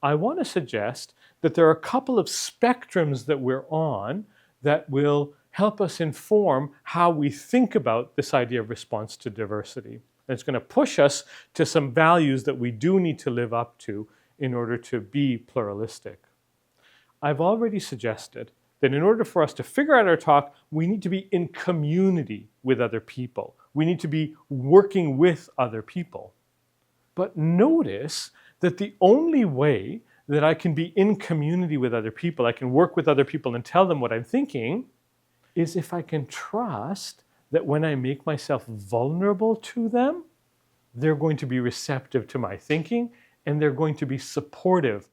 I want to suggest that there are a couple of spectrums that we're on that will help us inform how we think about this idea of response to diversity. And it's going to push us to some values that we do need to live up to in order to be pluralistic. I've already suggested that in order for us to figure out our talk, we need to be in community with other people. We need to be working with other people. But notice that the only way that I can be in community with other people, I can work with other people and tell them what I'm thinking, is if I can trust that when I make myself vulnerable to them, they're going to be receptive to my thinking and they're going to be supportive.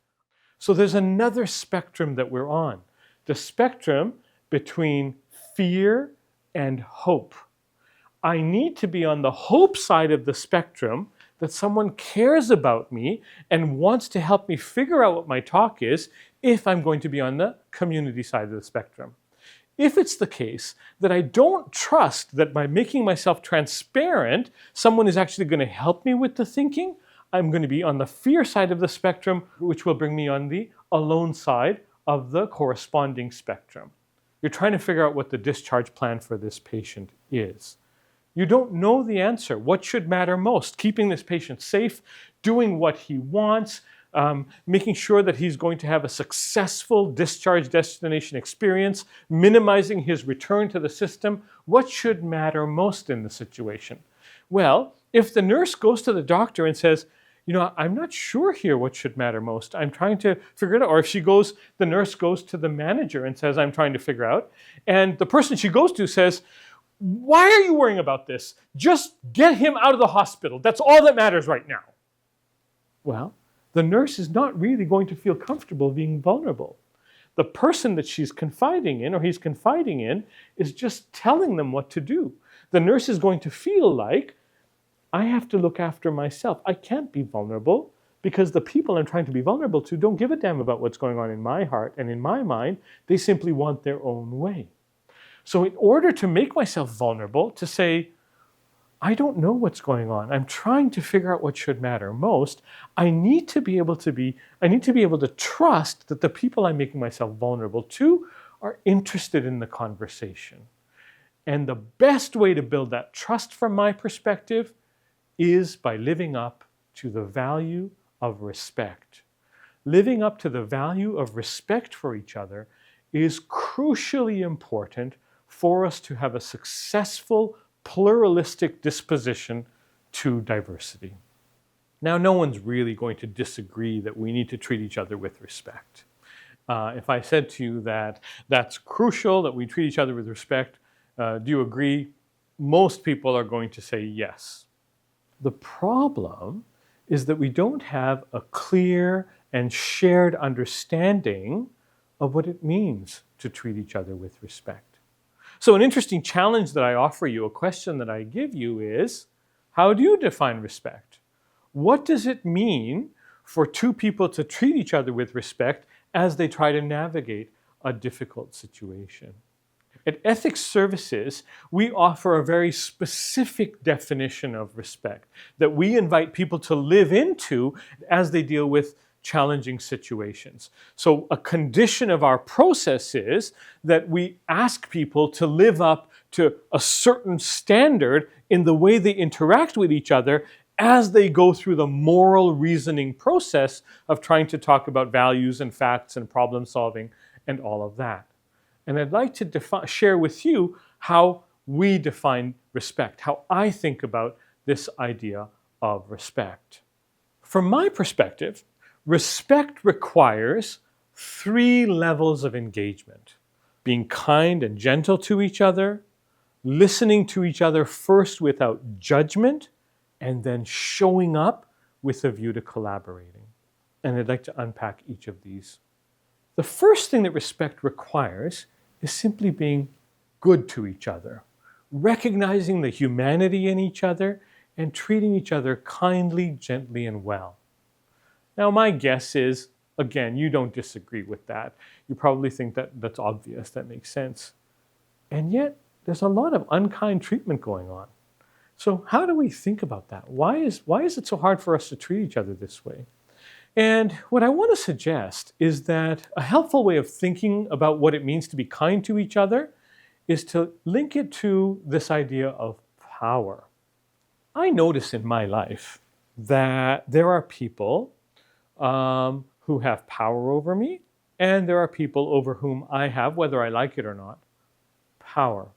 So there's another spectrum that we're on, the spectrum between fear and hope. I need to be on the hope side of the spectrum, that someone cares about me and wants to help me figure out what my talk is if I'm going to be on the community side of the spectrum. If it's the case that I don't trust that by making myself transparent, someone is actually going to help me with the thinking, I'm going to be on the fear side of the spectrum, which will bring me on the alone side of the corresponding spectrum. You're trying to figure out what the discharge plan for this patient is. You don't know the answer. What should matter most? Keeping this patient safe, doing what he wants, making sure that he's going to have a successful discharge destination experience, minimizing his return to the system. What should matter most in the situation? Well, if the nurse goes to the doctor and says, I'm not sure here what should matter most. I'm trying to figure it out. Or if the nurse goes to the manager and says, I'm trying to figure out. And the person she goes to says, why are you worrying about this? Just get him out of the hospital. That's all that matters right now. Well, the nurse is not really going to feel comfortable being vulnerable. The person that she's confiding in or he's confiding in is just telling them what to do. The nurse is going to feel like, I have to look after myself. I can't be vulnerable because the people I'm trying to be vulnerable to don't give a damn about what's going on in my heart and in my mind. They simply want their own way. So in order to make myself vulnerable, to say, I don't know what's going on, I'm trying to figure out what should matter most, I need to be able to trust that the people I'm making myself vulnerable to are interested in the conversation. And the best way to build that trust from my perspective is by living up to the value of respect. Living up to the value of respect for each other is crucially important for us to have a successful pluralistic disposition to diversity. Now, no one's really going to disagree that we need to treat each other with respect. If I said to you that that's crucial, that we treat each other with respect, do you agree? Most people are going to say yes. The problem is that we don't have a clear and shared understanding of what it means to treat each other with respect. So an interesting challenge that I offer you, a question that I give you is, how do you define respect? What does it mean for two people to treat each other with respect as they try to navigate a difficult situation? At Ethics Services, we offer a very specific definition of respect that we invite people to live into as they deal with challenging situations. So a condition of our process is that we ask people to live up to a certain standard in the way they interact with each other as they go through the moral reasoning process of trying to talk about values and facts and problem solving and all of that. And I'd like to share with you how we define respect, how I think about this idea of respect. From my perspective, respect requires 3 levels of engagement: being kind and gentle to each other, listening to each other first without judgment, and then showing up with a view to collaborating. And I'd like to unpack each of these. The first thing that respect requires is simply being good to each other, recognizing the humanity in each other and treating each other kindly, gently, and well. Now, my guess is, again, you don't disagree with that. You probably think that that's obvious, that makes sense. And yet, there's a lot of unkind treatment going on. So how do we think about that? Why is it so hard for us to treat each other this way? And what I want to suggest is that a helpful way of thinking about what it means to be kind to each other is to link it to this idea of power. I notice in my life that there are people who have power over me, and there are people over whom I have, whether I like it or not, power.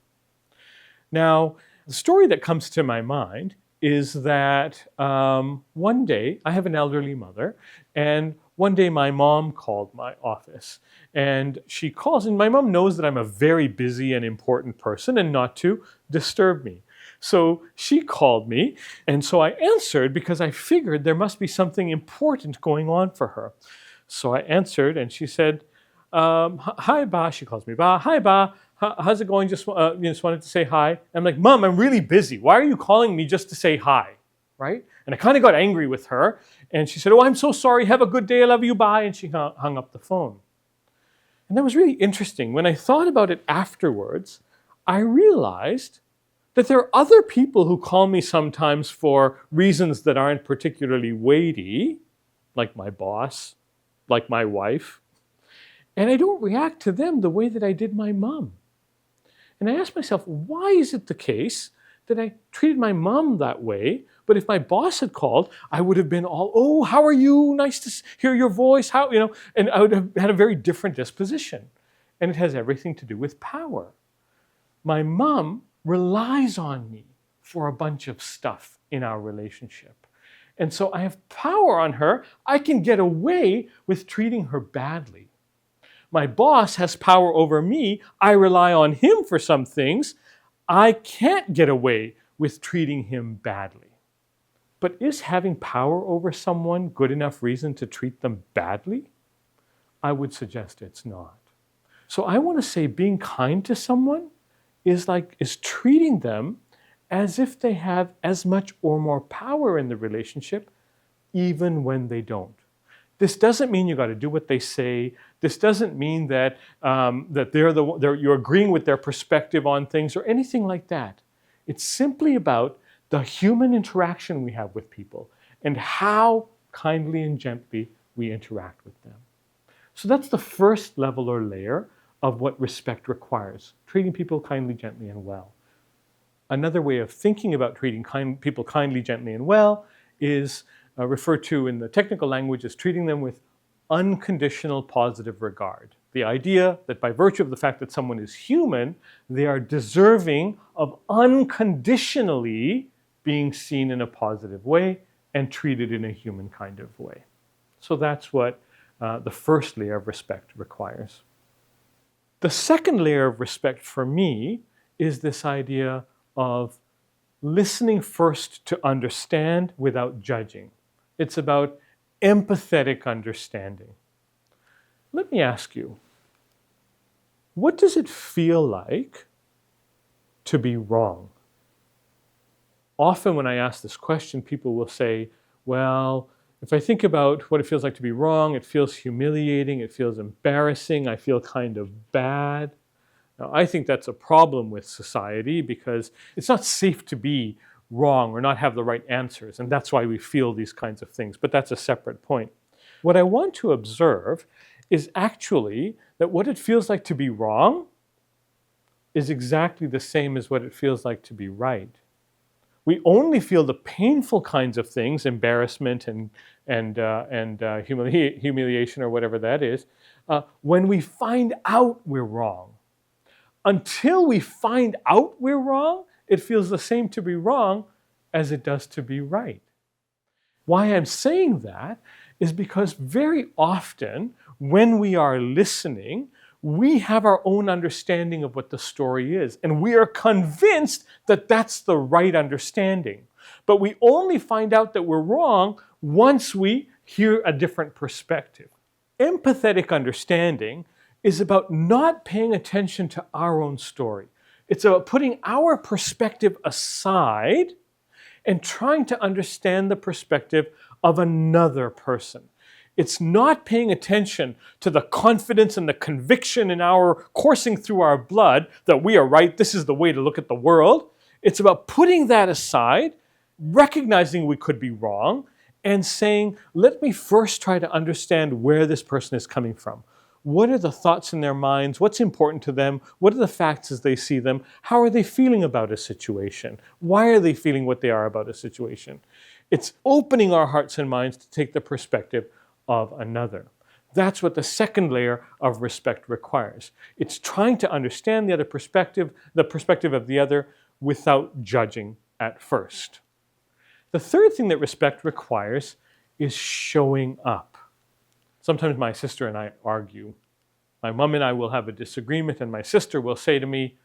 Now, the story that comes to my mind is that one day, I have an elderly mother, and one day my mom called my office. And she calls, and my mom knows that I'm a very busy and important person and not to disturb me. So she called me, and so I answered because I figured there must be something important going on for her. So I answered, and she said, hi, Ba. She calls me Ba. Hi, Ba. How's it going? Just wanted to say hi. I'm like, Mom, I'm really busy. Why are you calling me just to say hi? Right? And I kind of got angry with her. And she said, oh, I'm so sorry. Have a good day. I love you. Bye. And she hung up the phone. And that was really interesting. When I thought about it afterwards, I realized that there are other people who call me sometimes for reasons that aren't particularly weighty, like my boss, like my wife. And I don't react to them the way that I did my mom. And I asked myself, why is it the case that I treated my mom that way? But if my boss had called, I would have been all, oh, how are you? Nice to hear your voice. And I would have had a very different disposition. And it has everything to do with power. My mom relies on me for a bunch of stuff in our relationship. And so I have power on her. I can get away with treating her badly. My boss has power over me. I rely on him for some things. I can't get away with treating him badly. But is having power over someone good enough reason to treat them badly? I would suggest it's not. So I want to say being kind to someone is treating them as if they have as much or more power in the relationship, even when they don't. This doesn't mean you got to do what they say. This doesn't mean that you're agreeing with their perspective on things or anything like that. It's simply about the human interaction we have with people and how kindly and gently we interact with them. So that's the first level or layer of what respect requires, treating people kindly, gently, and well. Another way of thinking about treating people kindly, gently, and well is referred to in the technical language as treating them with unconditional positive regard. The idea that by virtue of the fact that someone is human, they are deserving of unconditionally being seen in a positive way and treated in a human kind of way. So that's what the first layer of respect requires. The second layer of respect for me is this idea of listening first to understand without judging. It's about empathetic understanding. Let me ask you, what does it feel like to be wrong? Often when I ask this question, people will say, well, if I think about what it feels like to be wrong, it feels humiliating, it feels embarrassing, I feel kind of bad. Now, I think that's a problem with society because it's not safe to be wrong or not have the right answers, and that's why we feel these kinds of things, but that's a separate point. What I want to observe is actually that what it feels like to be wrong is exactly the same as what it feels like to be right. We only feel the painful kinds of things, embarrassment and humiliation or whatever that is, when we find out we're wrong. Until we find out we're wrong, it feels the same to be wrong as it does to be right. Why I'm saying that is because very often when we are listening, we have our own understanding of what the story is, and we are convinced that that's the right understanding. But we only find out that we're wrong once we hear a different perspective. Empathetic understanding is about not paying attention to our own story. It's about putting our perspective aside and trying to understand the perspective of another person. It's not paying attention to the confidence and the conviction in our coursing through our blood that we are right, this is the way to look at the world. It's about putting that aside, recognizing we could be wrong, and saying, let me first try to understand where this person is coming from. What are the thoughts in their minds? What's important to them? What are the facts as they see them? How are they feeling about a situation? Why are they feeling what they are about a situation? It's opening our hearts and minds to take the perspective of another. That's what the second layer of respect requires. It's trying to understand the perspective of the other without judging at first. The third thing that respect requires is showing up. Sometimes my sister and I argue. My mom and I will have a disagreement, and my sister will say to me,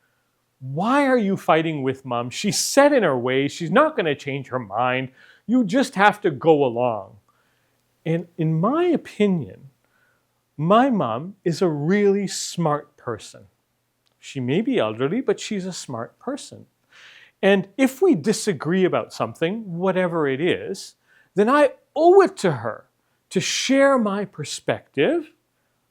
"Why are you fighting with Mom? She's set in her ways. She's not going to change her mind. You just have to go along." And in my opinion, my mom is a really smart person. She may be elderly, but she's a smart person. And if we disagree about something, whatever it is, then I owe it to her to share my perspective.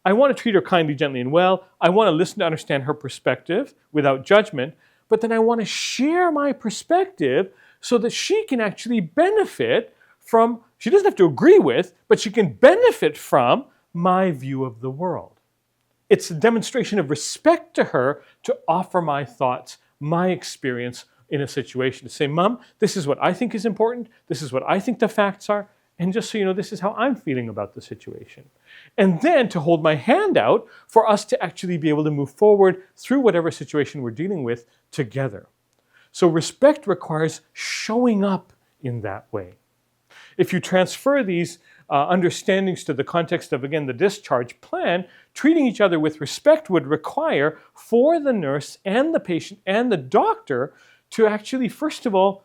I want to treat her kindly, gently, and well. I want to listen to understand her perspective without judgment, but then I want to share my perspective so that she can actually benefit from, she doesn't have to agree with, but she can benefit from my view of the world. It's a demonstration of respect to her to offer my thoughts, my experience in a situation, to say, "Mom, this is what I think is important, this is what I think the facts are, and just so you know, this is how I'm feeling about the situation." And then to hold my hand out for us to actually be able to move forward through whatever situation we're dealing with together. So respect requires showing up in that way. If you transfer these understandings to the context of, again, the discharge plan, treating each other with respect would require for the nurse and the patient and the doctor to actually, first of all,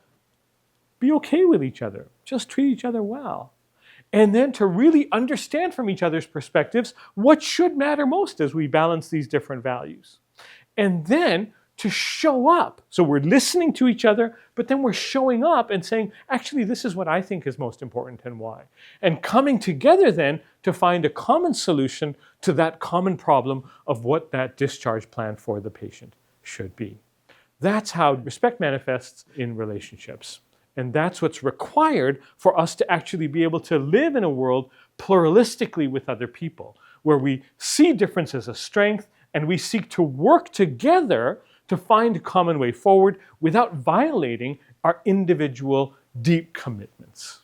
be okay with each other. Just treat each other well. And then to really understand from each other's perspectives what should matter most as we balance these different values. And then to show up. So we're listening to each other, but then we're showing up and saying, actually, this is what I think is most important and why. And coming together then to find a common solution to that common problem of what that discharge plan for the patient should be. That's how respect manifests in relationships. And that's what's required for us to actually be able to live in a world pluralistically with other people, where we see difference as a strength and we seek to work together to find a common way forward without violating our individual deep commitments.